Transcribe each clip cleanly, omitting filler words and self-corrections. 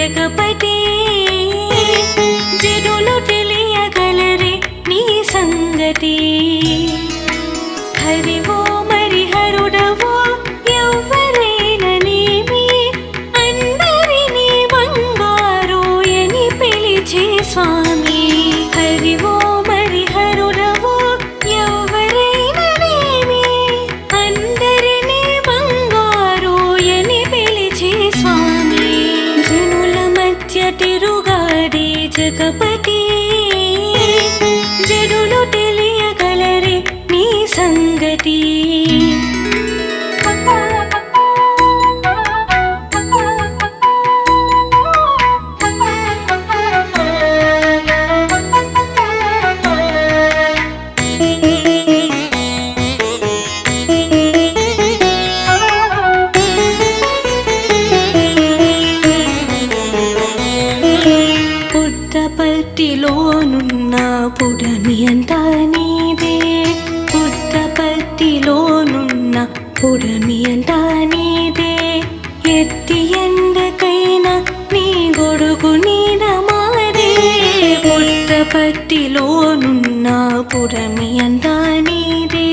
జగపతి జనులు తెలియగలరే నీ సంగతి హరివో మరి హరుడవో ఎవ్వరైననేమి అందరినీ బంగారు అని పిలిచే స్వామి హరివో మరి హరుడవో ఎవ్వరైననేమి అందరినీ బంగారు అని పిలిచే స్వామి జనుల మధ్య తిరుగాడే జగపతి జనులు తెలియగలరే నీ సంగతి పుట్టపర్తిలోనున్న పుడమి అంతా నీదే పుట్టపర్తిలోనున్న పుడమి అంతా నీదే ఎత్తి ఎండకైనా నీ గొడుగు నీడ మారే పుట్టపర్తిలోనున్న పుడమి అంతా నీదే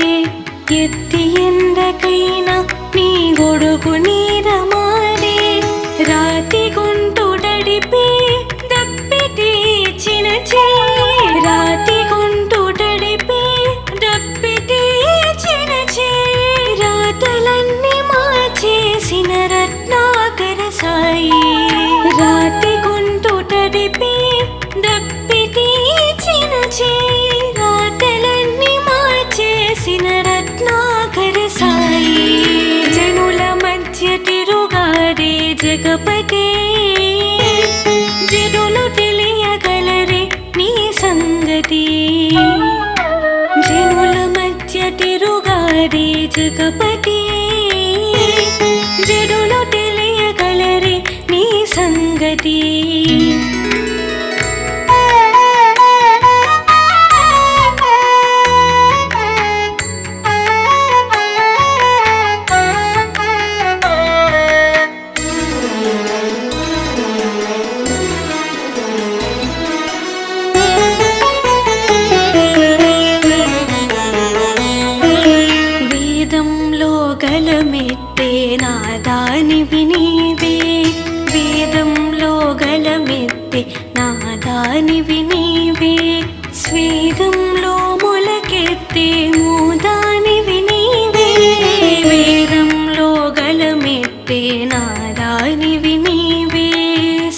ఎత్తి ఎండకైనా నీ గొడుగు నీడ మారే రాతి గుంటుడడిపే రాతి గుంటుడడిపే దప్పితీచిన రాతలన్నీ మార్చేసిన రత్నాకర సాయి రాతి గుంటుడడిపే దప్పితీచిన రాతలన్నీ మార్చేసిన రత్నాకర సాయి జనుల మధ్య తిరుగాడే జగపతి జనులు తెలియగలరే నీ సంగతి జనుల మధ్య తిరుగాడే జగపతి జనులు తెలియగలరే నీ సంగతి గలమెత్తే నాదానివి నీవే వేదంలో గలమెత్తే నాదానివి నీవే స్వేదంలో మొలకెత్తే మూదానివి నీవే వేదంలో గలమెత్తే నాదానివి నీవే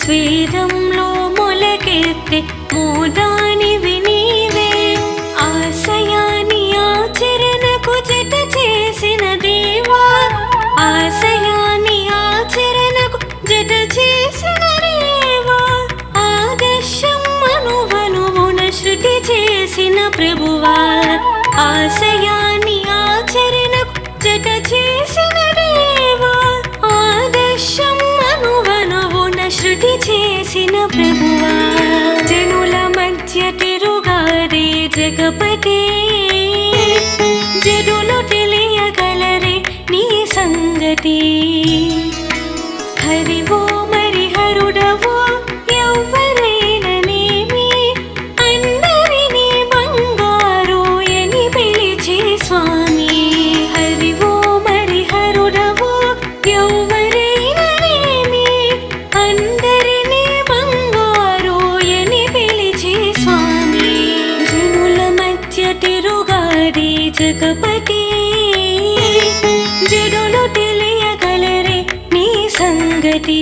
స్వేదంలో మొలకెత్తే మూదానివి నీవే ఆశయాన్ని ఆచరణకు జత చేసిన ఆశయాన్ని ఆచరణకు జత చేసిన రేవా ఆదర్శం అనువనువున శృతి చేసిన ప్రభువా ఆశయాన్ని ఆచరణకు జత చేసిన రేవా ఆదర్శం అనువనువున శృతి చేసిన ప్రభువా జనుల మధ్య తిరుగాడే జగపతి జనులు తెలియగలరే నీ సంగతి హరివో మరి హరుడవో ఎవ్వరైననేమి అందరినీ బంగారు అని పిలిచే స్వామి హరివో మరి హరుడవో ఎవ్వరైననేమి అందరినీ బంగారు అని పిలిచే స్వామి జనుల మధ్య తిరుగాడే జగపతి జనులు తెలియగలరే నీ సంగతి